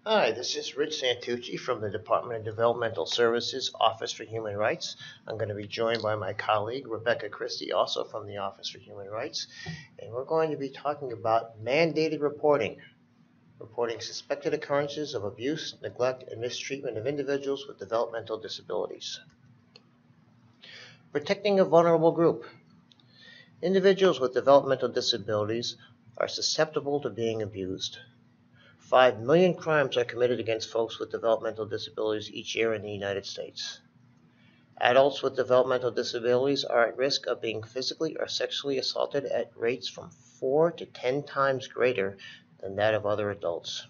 Hi, this is Rich Santucci from the Department of Developmental Services, Office for Human Rights. I'm going to be joined by my colleague, Rebecca Christie, also from the Office for Human Rights, and we're going to be talking about mandated reporting suspected occurrences of abuse, neglect, and mistreatment of individuals with developmental disabilities. Protecting a vulnerable group. Individuals with developmental disabilities are susceptible to being abused. 5 million crimes are committed against folks with developmental disabilities each year in the United States. Adults with developmental disabilities are at risk of being physically or sexually assaulted at rates from 4 to 10 times greater than that of other adults.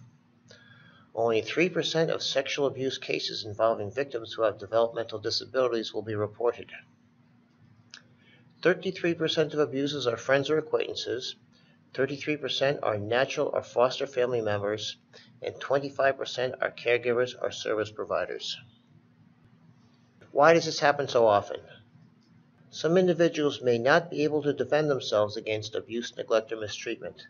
Only 3% of sexual abuse cases involving victims who have developmental disabilities will be reported. 33% of abusers are friends or acquaintances, 33% are natural or foster family members, and 25% are caregivers or service providers. Why does this happen so often? Some individuals may not be able to defend themselves against abuse, neglect, or mistreatment.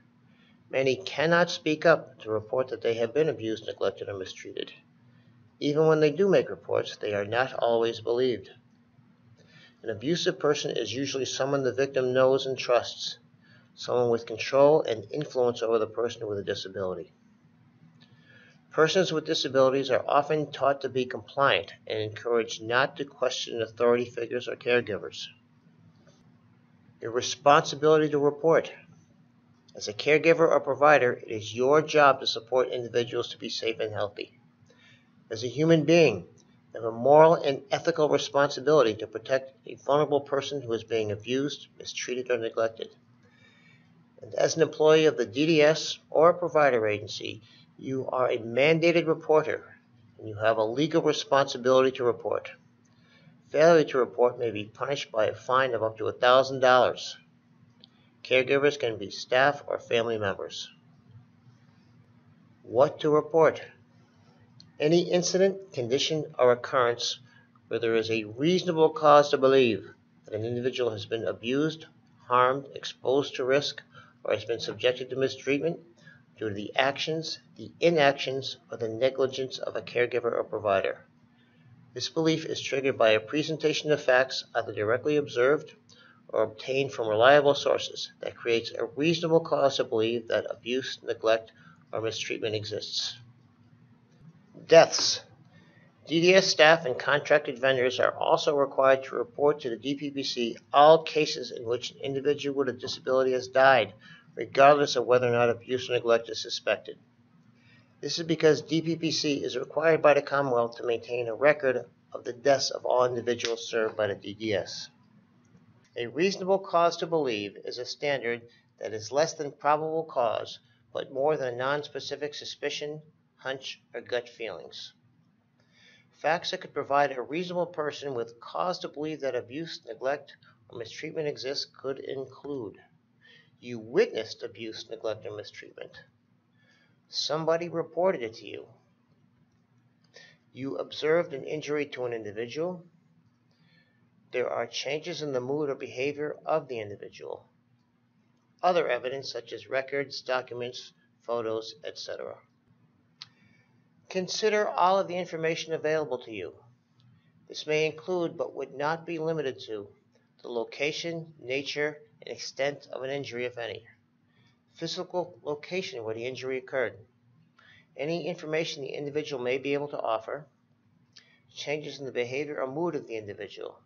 Many cannot speak up to report that they have been abused, neglected, or mistreated. Even when they do make reports, they are not always believed. An abusive person is usually someone the victim knows and trusts, someone with control and influence over the person with a disability. Persons with disabilities are often taught to be compliant and encouraged not to question authority figures or caregivers. Your responsibility to report. As a caregiver or provider, it is your job to support individuals to be safe and healthy. As a human being, you have a moral and ethical responsibility to protect a vulnerable person who is being abused, mistreated, or neglected. And as an employee of the DDS or a provider agency, you are a mandated reporter, and you have a legal responsibility to report. Failure to report may be punished by a fine of up to $1,000. Caregivers can be staff or family members. What to report? Any incident, condition, or occurrence where there is a reasonable cause to believe that an individual has been abused, harmed, exposed to risk, or has been subjected to mistreatment due to the actions, the inactions, or the negligence of a caregiver or provider. This belief is triggered by a presentation of facts either directly observed or obtained from reliable sources that creates a reasonable cause to believe that abuse, neglect, or mistreatment exists. Deaths. DDS staff and contracted vendors are also required to report to the DPPC all cases in which an individual with a disability has died, regardless of whether or not abuse or neglect is suspected. This is because DPPC is required by the Commonwealth to maintain a record of the deaths of all individuals served by the DDS. A reasonable cause to believe is a standard that is less than probable cause, but more than a non-specific suspicion, hunch, or gut feelings. Facts that could provide a reasonable person with cause to believe that abuse, neglect, or mistreatment exists could include: you witnessed abuse, neglect, or mistreatment. Somebody reported it to you. You observed an injury to an individual. There are changes in the mood or behavior of the individual. Other evidence such as records, documents, photos, etc. Consider all of the information available to you. This may include, but would not be limited to, the location, nature, and extent of an injury, if any. Physical location where the injury occurred. Any information the individual may be able to offer. Changes in the behavior or mood of the individual.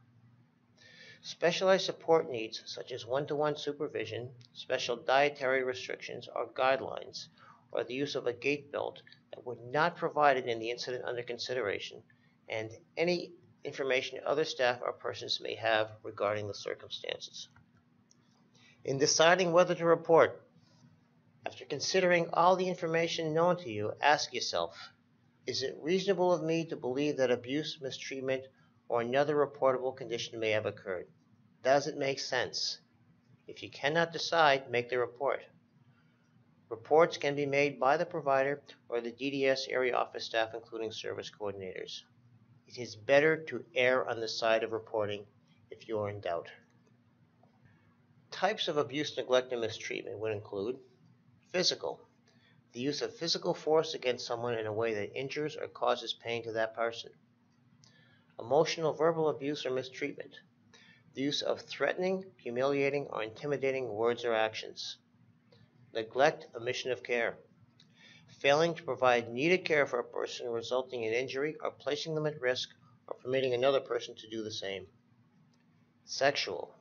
Specialized support needs such as one-to-one supervision, special dietary restrictions or guidelines, or the use of a gait belt that were not provided in the incident under consideration, and any information other staff or persons may have regarding the circumstances. In deciding whether to report, after considering all the information known to you, ask yourself, is it reasonable of me to believe that abuse, mistreatment, or another reportable condition may have occurred? Does it make sense? If you cannot decide, make the report. Reports can be made by the provider or the DDS area office staff, including service coordinators. It is better to err on the side of reporting if you are in doubt. Types of abuse, neglect, and mistreatment would include physical. The use of physical force against someone in a way that injures or causes pain to that person. Emotional verbal abuse or mistreatment. The use of threatening, humiliating, or intimidating words or actions. Neglect, omission of care. Failing to provide needed care for a person resulting in injury or placing them at risk or permitting another person to do the same. Sexual.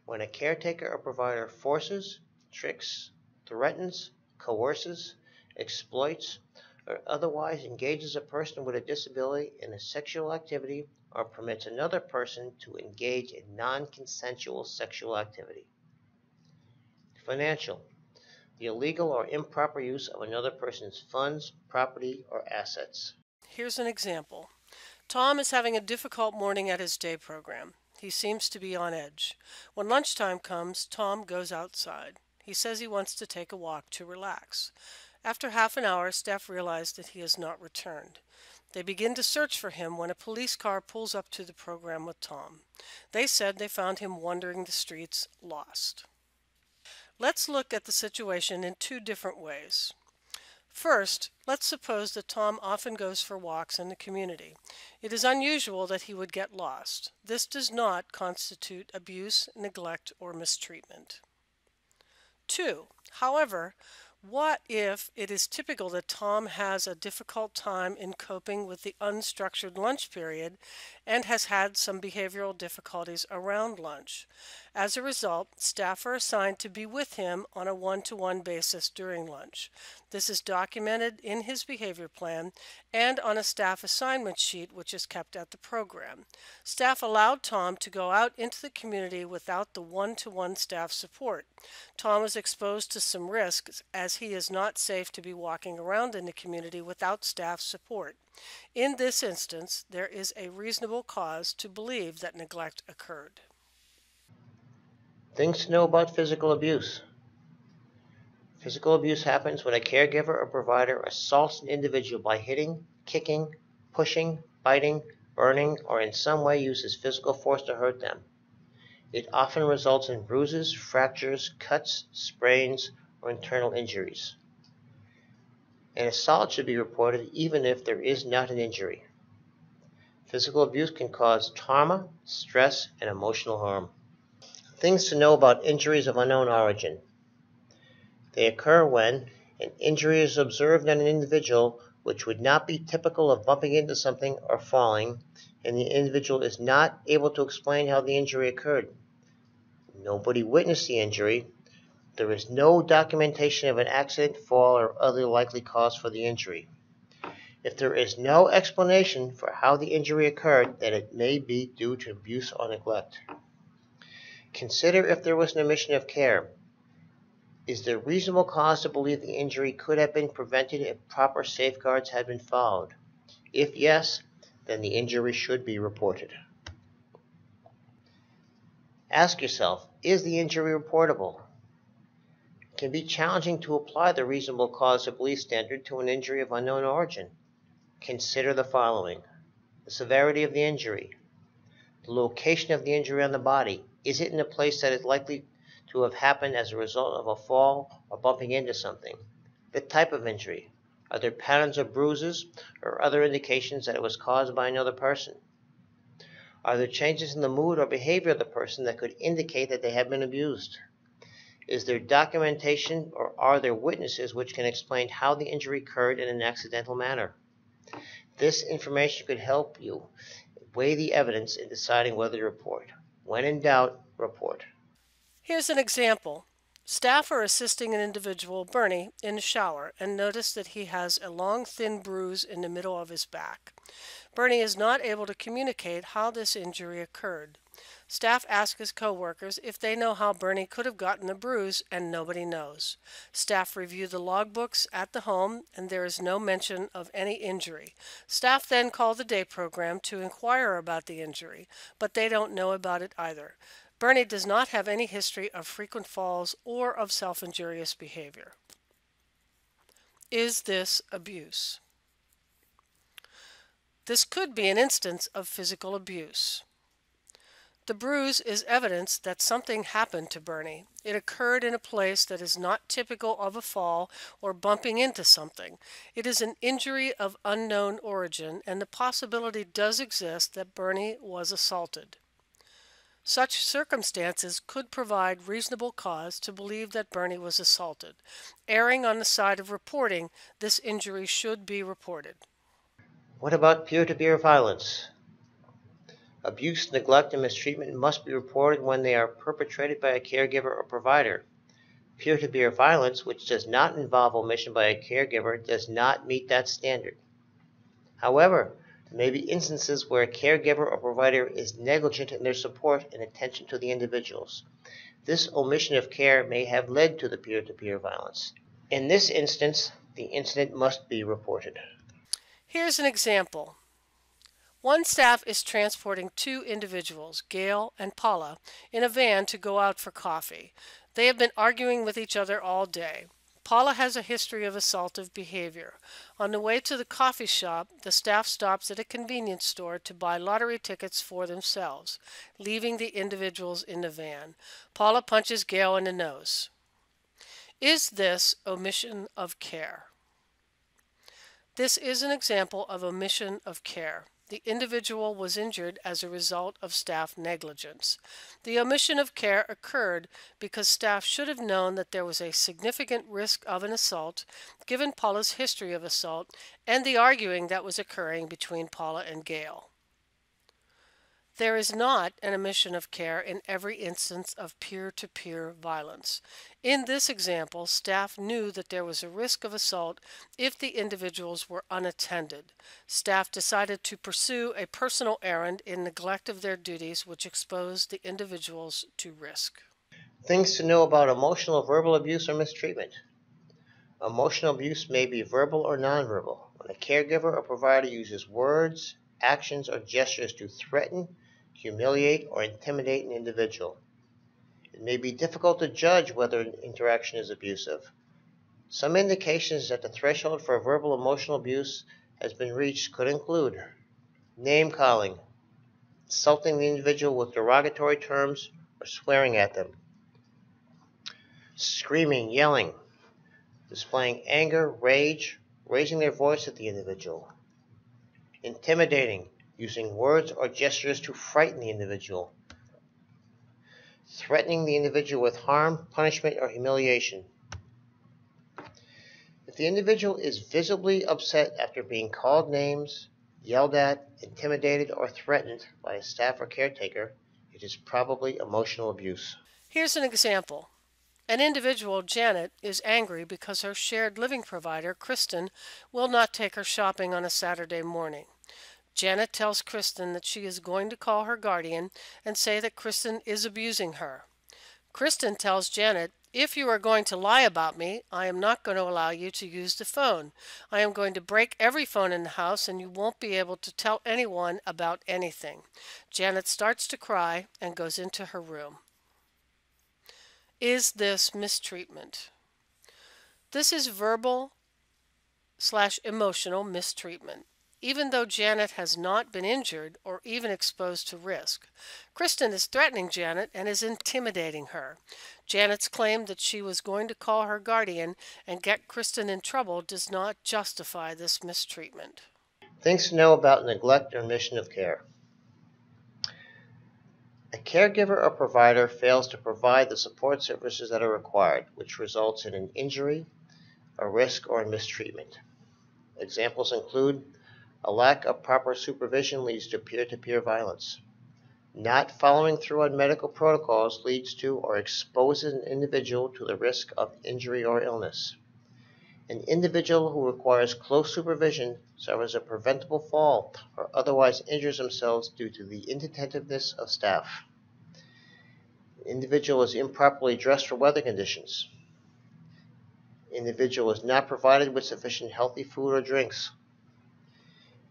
When a caretaker or provider forces, tricks, threatens, coerces, exploits, or otherwise engages a person with a disability in a sexual activity or permits another person to engage in non-consensual sexual activity. Financial. The illegal or improper use of another person's funds, property, or assets. Here's an example. Tom is having a difficult morning at his day program. He seems to be on edge. When lunchtime comes, Tom goes outside. He says he wants to take a walk to relax. After half an hour, staff realize that he has not returned. They begin to search for him when a police car pulls up to the program with Tom. They said they found him wandering the streets, lost. Let's look at the situation in two different ways. First, let's suppose that Tom often goes for walks in the community. It is unusual that he would get lost. This does not constitute abuse, neglect, or mistreatment. 2. However, what if it is typical that Tom has a difficult time in coping with the unstructured lunch period and has had some behavioral difficulties around lunch? As a result, staff are assigned to be with him on a one-to-one basis during lunch. This is documented in his behavior plan and on a staff assignment sheet which is kept at the program. Staff allowed Tom to go out into the community without the one-to-one staff support. Tom is exposed to some risks as he is not safe to be walking around in the community without staff support. In this instance, there is a reasonable cause to believe that neglect occurred. Things to know about physical abuse. Physical abuse happens when a caregiver or provider assaults an individual by hitting, kicking, pushing, biting, burning, or in some way uses physical force to hurt them. It often results in bruises, fractures, cuts, sprains, or internal injuries. An assault should be reported even if there is not an injury. Physical abuse can cause trauma, stress, and emotional harm. Things to know about injuries of unknown origin. They occur when an injury is observed on an individual which would not be typical of bumping into something or falling, and the individual is not able to explain how the injury occurred. Nobody witnessed the injury. There is no documentation of an accident, fall, or other likely cause for the injury. If there is no explanation for how the injury occurred, then it may be due to abuse or neglect. Consider if there was an omission of care. Is there reasonable cause to believe the injury could have been prevented if proper safeguards had been followed? If yes, then the injury should be reported. Ask yourself, is the injury reportable? It can be challenging to apply the reasonable cause to belief standard to an injury of unknown origin. Consider the following: the severity of the injury, the location of the injury on the body. Is it in a place that is likely to have happened as a result of a fall or bumping into something? The type of injury. Are there patterns of bruises or other indications that it was caused by another person? Are there changes in the mood or behavior of the person that could indicate that they have been abused? Is there documentation or are there witnesses which can explain how the injury occurred in an accidental manner? This information could help you weigh the evidence in deciding whether to report. When in doubt, report. Here's an example. Staff are assisting an individual, Bernie, in the shower and notice that he has a long, thin bruise in the middle of his back. Bernie is not able to communicate how this injury occurred. Staff ask his coworkers if they know how Bernie could have gotten the bruise, and nobody knows. Staff review the logbooks at the home, and there is no mention of any injury. Staff then call the day program to inquire about the injury, but they don't know about it either. Bernie does not have any history of frequent falls or of self-injurious behavior. Is this abuse? This could be an instance of physical abuse. The bruise is evidence that something happened to Bernie. It occurred in a place that is not typical of a fall or bumping into something. It is an injury of unknown origin, and the possibility does exist that Bernie was assaulted. Such circumstances could provide reasonable cause to believe that Bernie was assaulted. Erring on the side of reporting, this injury should be reported. What about peer-to-peer violence? Abuse, neglect, and mistreatment must be reported when they are perpetrated by a caregiver or provider. Peer-to-peer violence, which does not involve omission by a caregiver, does not meet that standard. However, there may be instances where a caregiver or provider is negligent in their support and attention to the individuals. This omission of care may have led to the peer-to-peer violence. In this instance, the incident must be reported. Here's an example. One staff is transporting two individuals, Gail and Paula, in a van to go out for coffee. They have been arguing with each other all day. Paula has a history of assaultive behavior. On the way to the coffee shop, the staff stops at a convenience store to buy lottery tickets for themselves, leaving the individuals in the van. Paula punches Gail in the nose. Is this omission of care? This is an example of omission of care. The individual was injured as a result of staff negligence. The omission of care occurred because staff should have known that there was a significant risk of an assault, given Paula's history of assault and the arguing that was occurring between Paula and Gail. There is not an omission of care in every instance of peer-to-peer violence. In this example, staff knew that there was a risk of assault if the individuals were unattended. Staff decided to pursue a personal errand in neglect of their duties, which exposed the individuals to risk. Things to know about emotional or verbal abuse or mistreatment. Emotional abuse may be verbal or nonverbal. When a caregiver or provider uses words, actions, or gestures to threaten, humiliate, or intimidate an individual. It may be difficult to judge whether an interaction is abusive. Some indications that the threshold for verbal emotional abuse has been reached could include name-calling, insulting the individual with derogatory terms or swearing at them, screaming, yelling, displaying anger, rage, raising their voice at the individual, intimidating, using words or gestures to frighten the individual, threatening the individual with harm, punishment, or humiliation. If the individual is visibly upset after being called names, yelled at, intimidated, or threatened by a staff or caretaker, it is probably emotional abuse. Here's an example. An individual, Janet, is angry because her shared living provider, Kristen, will not take her shopping on a Saturday morning. Janet tells Kristen that she is going to call her guardian and say that Kristen is abusing her. Kristen tells Janet, "If you are going to lie about me, I am not going to allow you to use the phone. I am going to break every phone in the house and you won't be able to tell anyone about anything." Janet starts to cry and goes into her room. Is this mistreatment? This is verbal/emotional mistreatment. Even though Janet has not been injured or even exposed to risk, Kristen is threatening Janet and is intimidating her. Janet's claim that she was going to call her guardian and get Kristen in trouble does not justify this mistreatment. Things to know about neglect or omission of care. A caregiver or provider fails to provide the support services that are required, which results in an injury, a risk, or a mistreatment. Examples include a lack of proper supervision leads to peer-to-peer violence. Not following through on medical protocols leads to or exposes an individual to the risk of injury or illness. An individual who requires close supervision suffers a preventable fall or otherwise injures themselves due to the inattentiveness of staff. An individual is improperly dressed for weather conditions. An individual is not provided with sufficient healthy food or drinks.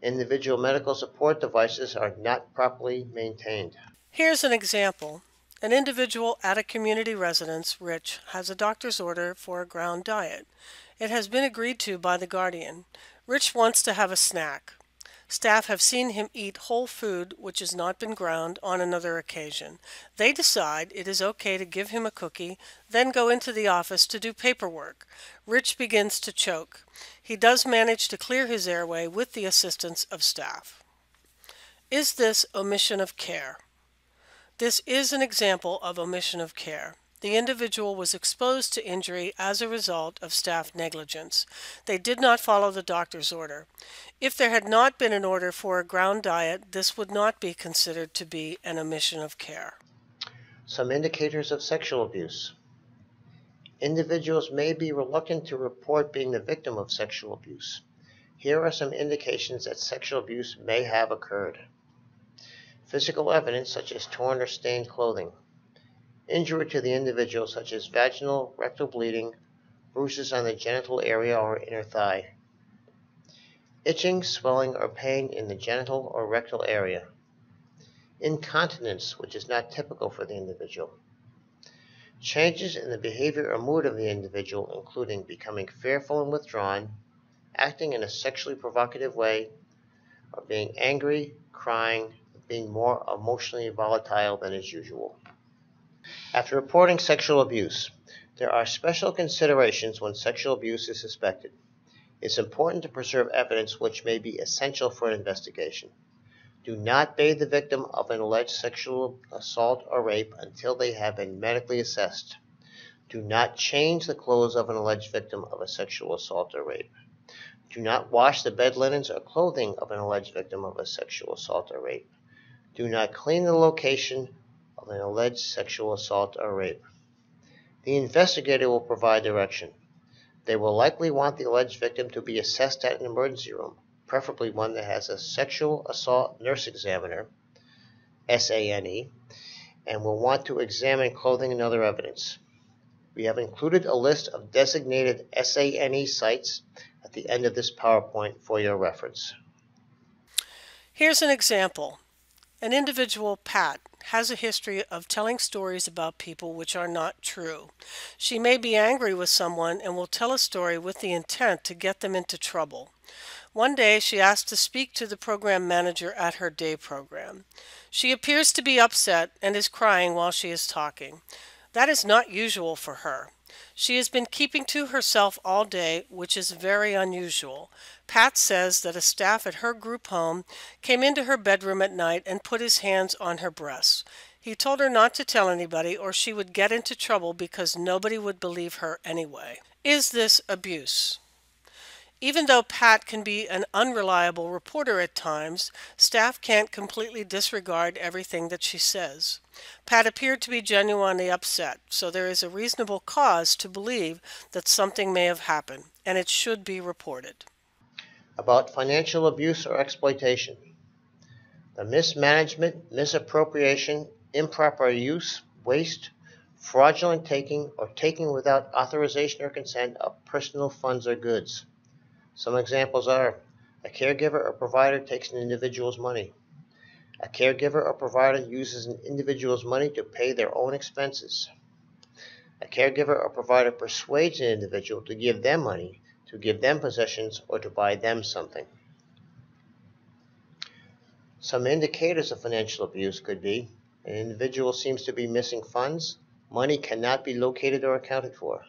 Individual medical support devices are not properly maintained. Here's an example. An individual at a community residence, Rich, has a doctor's order for a ground diet. It has been agreed to by the guardian. Rich wants to have a snack. Staff have seen him eat whole food which has not been ground on another occasion. They decide it is okay to give him a cookie, then go into the office to do paperwork. Rich begins to choke. He does manage to clear his airway with the assistance of staff. Is this omission of care? This is an example of omission of care. The individual was exposed to injury as a result of staff negligence. They did not follow the doctor's order. If there had not been an order for a ground diet, this would not be considered to be an omission of care. Some indicators of sexual abuse. Individuals may be reluctant to report being the victim of sexual abuse. Here are some indications that sexual abuse may have occurred. Physical evidence such as torn or stained clothing. Injury to the individual such as vaginal, rectal bleeding, bruises on the genital area or inner thigh. Itching, swelling, or pain in the genital or rectal area. Incontinence, which is not typical for the individual. Changes in the behavior or mood of the individual, including becoming fearful and withdrawn, acting in a sexually provocative way, or being angry, crying, being more emotionally volatile than is usual. After reporting sexual abuse, there are special considerations when sexual abuse is suspected. It's important to preserve evidence which may be essential for an investigation. Do not bathe the victim of an alleged sexual assault or rape until they have been medically assessed. Do not change the clothes of an alleged victim of a sexual assault or rape. Do not wash the bed linens or clothing of an alleged victim of a sexual assault or rape. Do not clean the location of an alleged sexual assault or rape. The investigator will provide direction. They will likely want the alleged victim to be assessed at an emergency room, preferably one that has a sexual assault nurse examiner, SANE, and will want to examine clothing and other evidence. We have included a list of designated SANE sites at the end of this PowerPoint for your reference. Here's an example. An individual, Pat, has a history of telling stories about people which are not true. She may be angry with someone and will tell a story with the intent to get them into trouble. One day she asked to speak to the program manager at her day program. She appears to be upset and is crying while she is talking. That is not usual for her. She has been keeping to herself all day, which is very unusual. Pat says that a staff at her group home came into her bedroom at night and put his hands on her breasts. He told her not to tell anybody or she would get into trouble because nobody would believe her anyway. Is this abuse? Even though Pat can be an unreliable reporter at times, staff can't completely disregard everything that she says. Pat appeared to be genuinely upset, so there is a reasonable cause to believe that something may have happened, and it should be reported. About financial abuse or exploitation. The mismanagement, misappropriation, improper use, waste, fraudulent taking, or taking without authorization or consent of personal funds or goods. Some examples are: a caregiver or provider takes an individual's money. A caregiver or provider uses an individual's money to pay their own expenses. A caregiver or provider persuades an individual to give them money, to give them possessions, or to buy them something. Some indicators of financial abuse could be: an individual seems to be missing funds, money cannot be located or accounted for.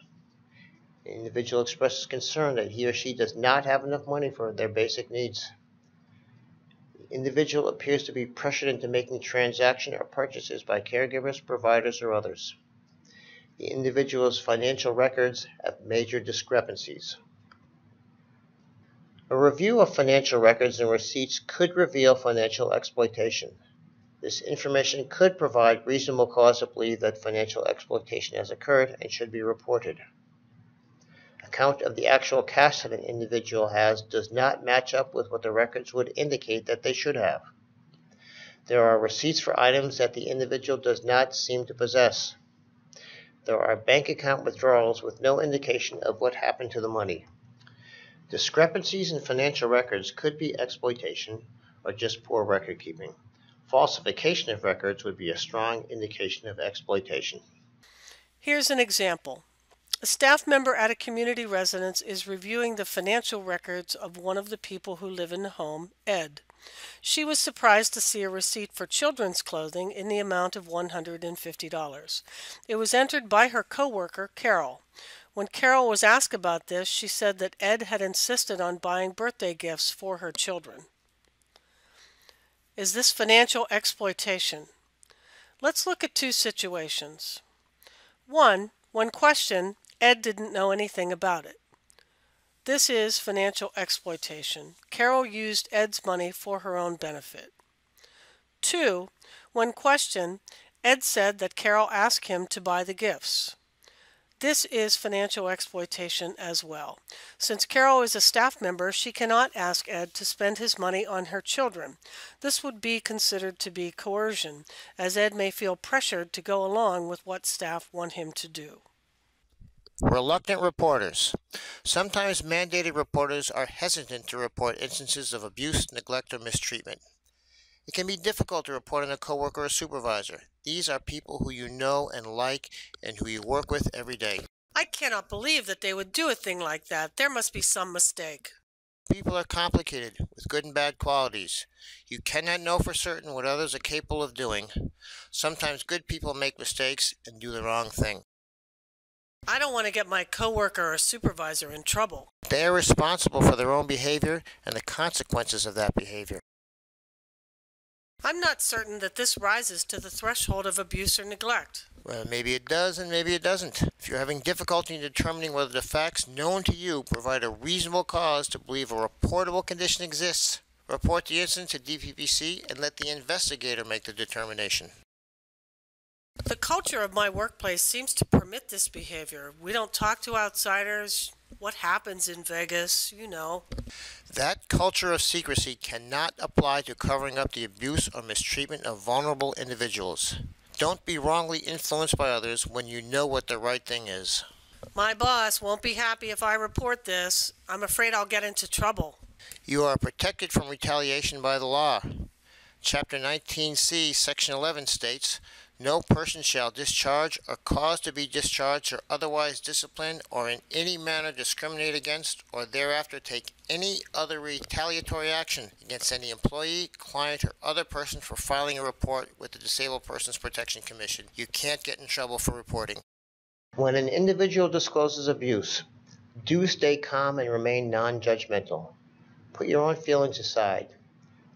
An individual expresses concern that he or she does not have enough money for their basic needs. The individual appears to be pressured into making transaction or purchases by caregivers, providers, or others. The individual's financial records have major discrepancies. A review of financial records and receipts could reveal financial exploitation. This information could provide reasonable cause to believe that financial exploitation has occurred and should be reported. Account of the actual cash that an individual has does not match up with what the records would indicate that they should have. There are receipts for items that the individual does not seem to possess. There are bank account withdrawals with no indication of what happened to the money. Discrepancies in financial records could be exploitation or just poor record keeping. Falsification of records would be a strong indication of exploitation. Here's an example. A staff member at a community residence is reviewing the financial records of one of the people who live in the home, Ed. She was surprised to see a receipt for children's clothing in the amount of $150. It was entered by her coworker, Carol. When Carol was asked about this, she said that Ed had insisted on buying birthday gifts for her children. Is this financial exploitation? Let's look at two situations. One, when questioned, Ed didn't know anything about it. This is financial exploitation. Carol used Ed's money for her own benefit. Two, when questioned, Ed said that Carol asked him to buy the gifts. This is financial exploitation as well. Since Carol is a staff member, she cannot ask Ed to spend his money on her children. This would be considered to be coercion, as Ed may feel pressured to go along with what staff want him to do. Reluctant reporters. Sometimes mandated reporters are hesitant to report instances of abuse, neglect, or mistreatment. It can be difficult to report on a coworker or supervisor. These are people who you know and like and who you work with every day. I cannot believe that they would do a thing like that. There must be some mistake. People are complicated with good and bad qualities. You cannot know for certain what others are capable of doing. Sometimes good people make mistakes and do the wrong thing. I don't want to get my coworker or supervisor in trouble. They are responsible for their own behavior and the consequences of that behavior. I'm not certain that this rises to the threshold of abuse or neglect. Well, maybe it does and maybe it doesn't. If you're having difficulty in determining whether the facts known to you provide a reasonable cause to believe a reportable condition exists, report the incident to DPPC and let the investigator make the determination. The culture of my workplace seems to permit this behavior. We don't talk to outsiders. What happens in Vegas, you know. That culture of secrecy cannot apply to covering up the abuse or mistreatment of vulnerable individuals. Don't be wrongly influenced by others when you know what the right thing is. My boss won't be happy if I report this. I'm afraid I'll get into trouble. You are protected from retaliation by the law. Chapter 19C, Section 11 states, "No person shall discharge or cause to be discharged or otherwise discipline or in any manner discriminate against or thereafter take any other retaliatory action against any employee, client, or other person for filing a report with the Disabled Persons Protection Commission." You can't get in trouble for reporting. When an individual discloses abuse, do stay calm and remain non-judgmental. Put your own feelings aside.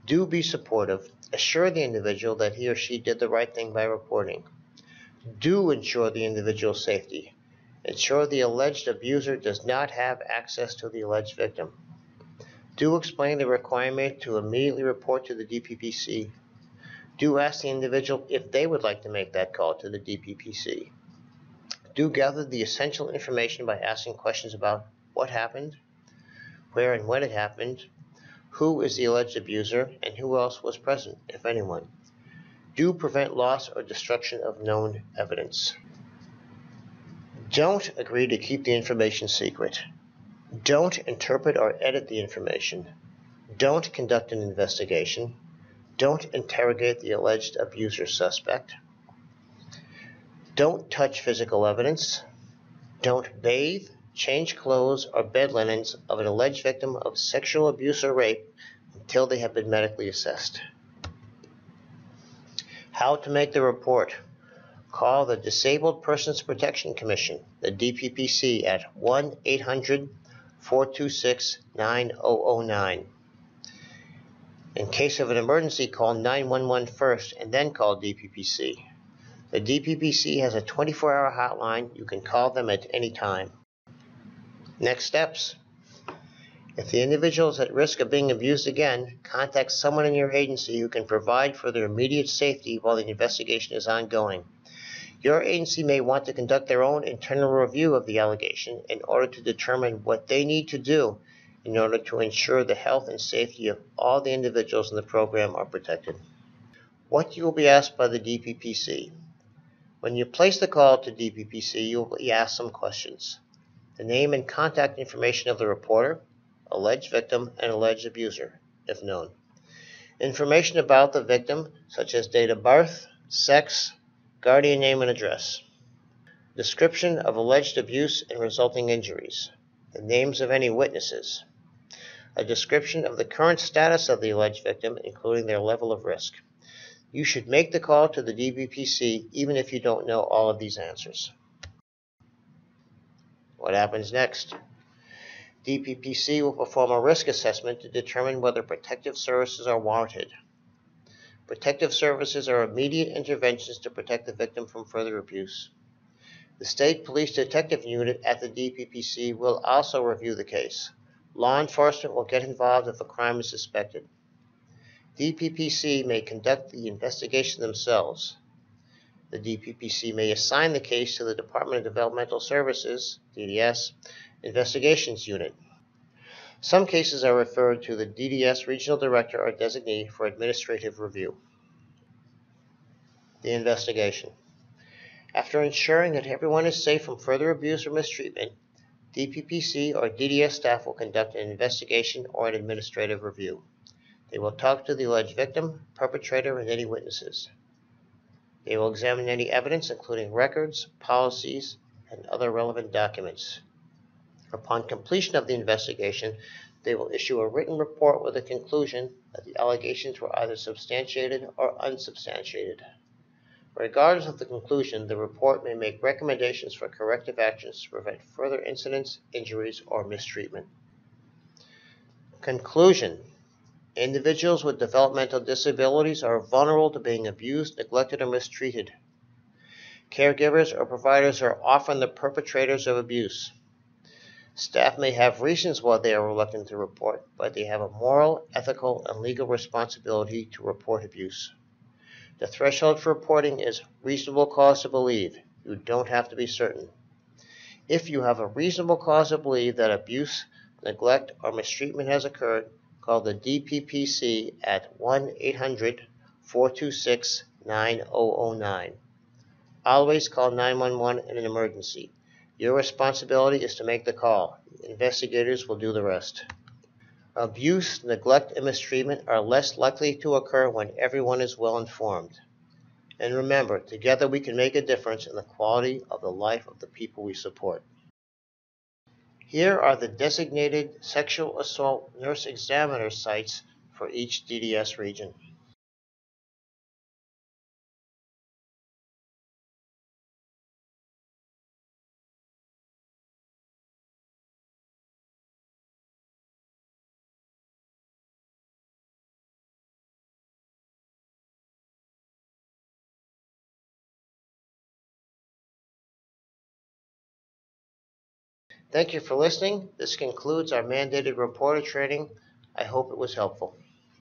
Do be supportive. Assure the individual that he or she did the right thing by reporting. Do ensure the individual's safety. Ensure the alleged abuser does not have access to the alleged victim. Do explain the requirement to immediately report to the DPPC. Do ask the individual if they would like to make that call to the DPPC. Do gather the essential information by asking questions about what happened, where and when it happened, who is the alleged abuser, and who else was present, if anyone. Do prevent loss or destruction of known evidence. Don't agree to keep the information secret. Don't interpret or edit the information. Don't conduct an investigation. Don't interrogate the alleged abuser suspect. Don't touch physical evidence. Don't bathe, change clothes, or bed linens of an alleged victim of sexual abuse or rape until they have been medically assessed. How to make the report. Call the Disabled Persons Protection Commission, the DPPC, at 1-800-426-9009. In case of an emergency, call 911 first and then call DPPC. The DPPC has a 24-hour hotline. You can call them at any time. Next steps. If the individual is at risk of being abused again, contact someone in your agency who can provide for their immediate safety while the investigation is ongoing. Your agency may want to conduct their own internal review of the allegation in order to determine what they need to do in order to ensure the health and safety of all the individuals in the program are protected. What you will be asked by the DPPC. When you place the call to DPPC, you will be asked some questions. The name and contact information of the reporter, alleged victim, and alleged abuser, if known. Information about the victim, such as date of birth, sex, guardian name, and address. Description of alleged abuse and resulting injuries. The names of any witnesses. A description of the current status of the alleged victim, including their level of risk. You should make the call to the DBPC even if you don't know all of these answers. What happens next? DPPC will perform a risk assessment to determine whether protective services are warranted. Protective services are immediate interventions to protect the victim from further abuse. The State Police Detective Unit at the DPPC will also review the case. Law enforcement will get involved if a crime is suspected. DPPC may conduct the investigation themselves. The DPPC may assign the case to the Department of Developmental Services, DDS, Investigations Unit. Some cases are referred to the DDS Regional Director or Designee for administrative review. The investigation. After ensuring that everyone is safe from further abuse or mistreatment, DPPC or DDS staff will conduct an investigation or an administrative review. They will talk to the alleged victim, perpetrator, and any witnesses. They will examine any evidence, including records, policies, and other relevant documents. Upon completion of the investigation, they will issue a written report with a conclusion that the allegations were either substantiated or unsubstantiated. Regardless of the conclusion, the report may make recommendations for corrective actions to prevent further incidents, injuries, or mistreatment. Conclusion. Individuals with developmental disabilities are vulnerable to being abused, neglected, or mistreated. Caregivers or providers are often the perpetrators of abuse. Staff may have reasons why they are reluctant to report, but they have a moral, ethical, and legal responsibility to report abuse. The threshold for reporting is reasonable cause to believe. You don't have to be certain. If you have a reasonable cause to believe that abuse, neglect, or mistreatment has occurred, call the DPPC at 1-800-426-9009. Always call 911 in an emergency. Your responsibility is to make the call. Investigators will do the rest. Abuse, neglect, and mistreatment are less likely to occur when everyone is well informed. And remember, together we can make a difference in the quality of the life of the people we support. Here are the designated sexual assault nurse examiner sites for each DDS region. Thank you for listening. This concludes our mandated reporter training. I hope it was helpful.